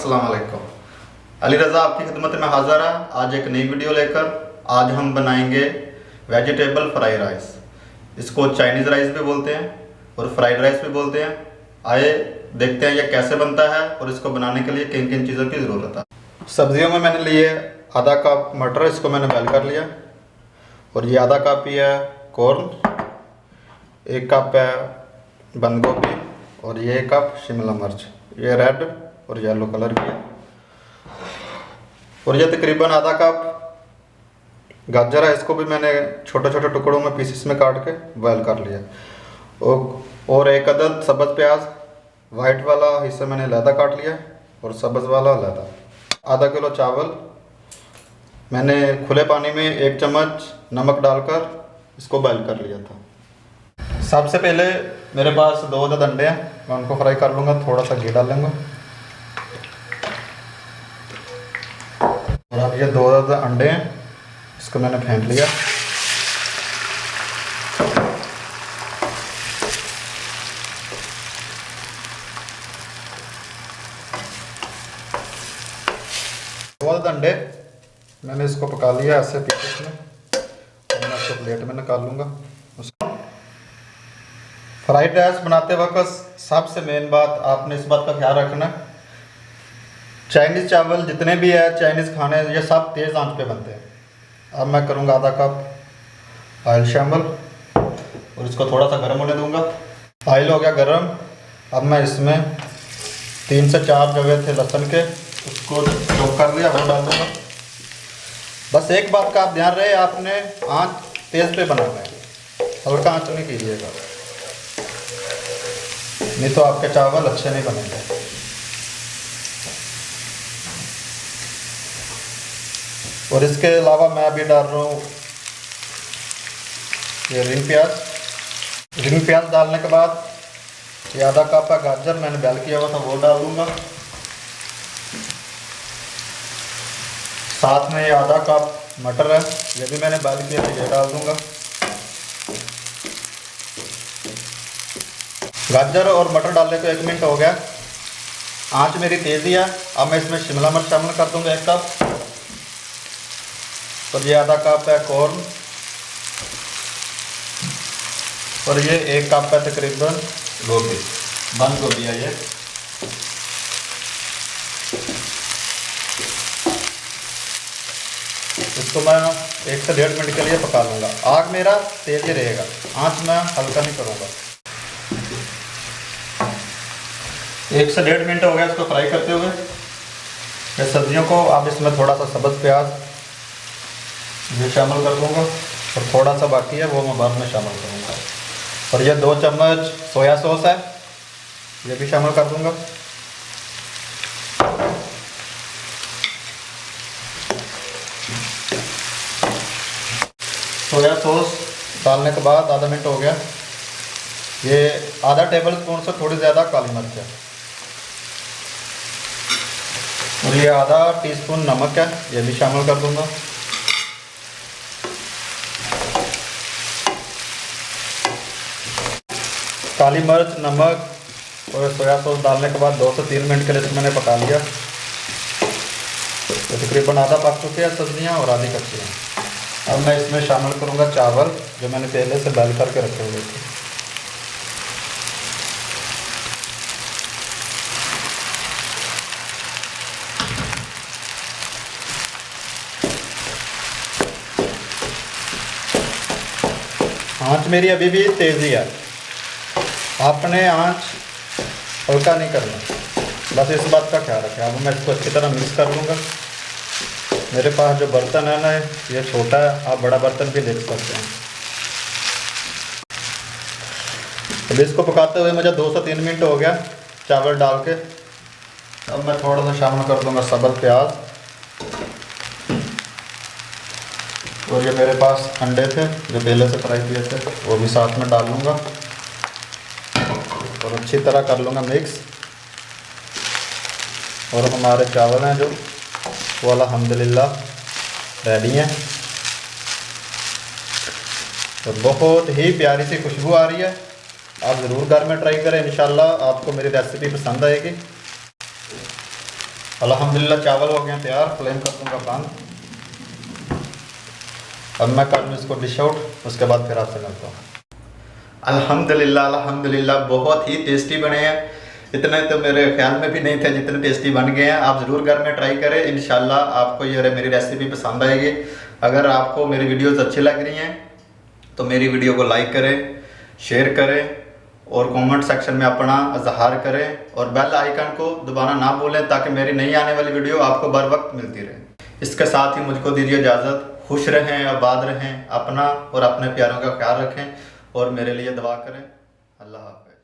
अस्सलाम वालेकुम। अली रज़ा आपकी खिदमत में हाज़िर है आज एक नई वीडियो लेकर। आज हम बनाएंगे वेजिटेबल फ्राई राइस। इसको चाइनीज़ राइस भी बोलते हैं और फ्राइड राइस भी बोलते हैं। आइए देखते हैं ये कैसे बनता है और इसको बनाने के लिए किन किन चीज़ों की ज़रूरत है। सब्जियों में मैंने लिए आधा कप मटर, इसको मैंने बॉयल कर लिया। और ये आधा कप ही है कॉर्न, 1 कप है बंद गोभी और ये 1 कप शिमला मिर्च, ये रेड और येलो कलर की है। और ये तकरीबन आधा कप गाजर है, इसको भी मैंने छोटे छोटे टुकड़ों में पीसेस में काट के बॉयल कर लिया। और 1 अदद सब्ज़ प्याज, वाइट वाला हिस्सा मैंने लहदा काट लिया और सब्ज़ वाला लहदा। आधा किलो चावल मैंने खुले पानी में 1 चम्मच नमक डालकर इसको बॉयल कर लिया था। सबसे पहले मेरे पास 2 अदद अंडे हैं, मैं उनको फ्राई कर लूँगा। थोड़ा सा घी डाल लूँगा और अब ये 2 अदद अंडे हैं, इसको मैंने फेंट लिया। दो अदद अंडे मैंने इसको पका लिया ऐसे पीसेस में और मैं इसको प्लेट में निकाल लूँगा। फ्राइड राइस बनाते वक्त सबसे मेन बात आपने इस बात का ख्याल रखना, चाइनीज़ चावल जितने भी है चाइनीज़ खाने ये सब तेज़ आंच पे बनते हैं। अब मैं करूँगा आधा कप ऑयल शामिल और इसको थोड़ा सा गर्म होने दूँगा। ऑयल हो गया गर्म। अब मैं इसमें 3 से 4 जो थे लहसुन के, उसको चॉप कर लिया, वो डाल दूँगा। बस एक बात का आप ध्यान रहे, आपने आँच तेज़ पे बनाना है, हल्का आँच नहीं कीजिएगा, नहीं तो आपके चावल अच्छे नहीं बनेंगे। और इसके अलावा मैं अभी डाल रहा हूँ ये रिंग प्याज। रिंग प्याज डालने के बाद ये आधा कप का गाजर मैंने बॉयल किया हुआ था वो डाल दूँगा। साथ में ये आधा कप मटर है, ये भी मैंने बॉयल किया था, ये डाल दूँगा। गाजर और मटर डालने को 1 मिनट हो गया, आंच मेरी तेज़ी है। अब मैं इसमें शिमला मिर्च शामिल कर दूंगा 1 कप और ये आधा कप है कॉर्न और ये 1 कप है तकरीबन गोभी, बंद गोभी है ये। इसको मैं 1 से 1.5 मिनट के लिए पका लूँगा। आग मेरा तेज़ ही रहेगा, आंच मैं हल्का नहीं करूँगा। 1 से 1.5 मिनट हो गया इसको फ्राई करते हुए। ये सब्जियों को अब इसमें थोड़ा सा सब्ज़ प्याज ये शामिल कर दूँगा और थोड़ा सा बाकी है वो मैं बाद में शामिल करूँगा। और ये 2 चम्मच सोया सॉस है, ये भी शामिल कर दूँगा। सोया सॉस डालने के बाद आधा मिनट हो गया। ये आधा टेबल स्पून से थोड़ी ज़्यादा काली मिर्च है और ये आधा टीस्पून नमक है, ये भी शामिल कर दूंगा। काली मिर्च, नमक और सोया सॉस डालने के बाद 2 से 3 मिनट के लिए मैंने पका लिया। तो तकरीबन आधा पक चुके हैं सब्जियां और आधी कच्ची हैं। अब मैं इसमें शामिल करूंगा चावल जो मैंने पहले से बॉयल करके रखे हुए थे। आँच मेरी अभी भी तेज़ ही है, आपने आँच हल्का नहीं करना, बस इस बात का ख्याल रखें। अब मैं इसको अच्छी तरह मिक्स कर लूँगा। मेरे पास जो बर्तन है ना ये छोटा है, आप बड़ा बर्तन भी ले सकते हैं। अब इसको पकाते हुए मुझे 2 से 3 मिनट हो गया चावल डाल के। अब मैं थोड़ा सा शामिल कर दूँगा सब्ज़ प्याज और ये मेरे पास अंडे थे जो पहले से फ्राई किए थे, वो भी साथ में डाल लूँगा और अच्छी तरह कर लूँगा मिक्स। और हमारे चावल हैं जो वो अल्हम्दुलिल्लाह रेडी हैं और बहुत ही प्यारी सी खुशबू आ रही है। आप ज़रूर घर में ट्राई करें, इंशाल्लाह आपको मेरी रेसिपी पसंद आएगी। अल्हम्दुलिल्लाह चावल हो गए तैयार, फ्लेम कर दूंगा बंद। अब मैं कर लूँ इसको डिश आउट, उसके बाद फिर आपसे मिलता हूँ। अल्हम्दुलिल्लाह अल्हम्दुलिल्लाह बहुत ही टेस्टी बने हैं। इतने तो मेरे ख्याल में भी नहीं थे जितने टेस्टी बन गए हैं। आप ज़रूर घर में ट्राई करें, इंशाल्लाह आपको ये मेरी रेसिपी पसंद आएगी। अगर आपको मेरी वीडियोस अच्छी लग रही हैं तो मेरी वीडियो को लाइक करें, शेयर करें और कमेंट सेक्शन में अपना इजहार करें और बेल आइकन को दबाना ना भूलें ताकि मेरी नई आने वाली वीडियो आपको बर वक्त मिलती रहे। इसके साथ ही मुझको दीजिए इजाज़त। खुश रहें, आबाद रहें, अपना और अपने प्यारों का ख्याल रखें और मेरे लिए दुआ करें। अल्लाह हाफ़िज़।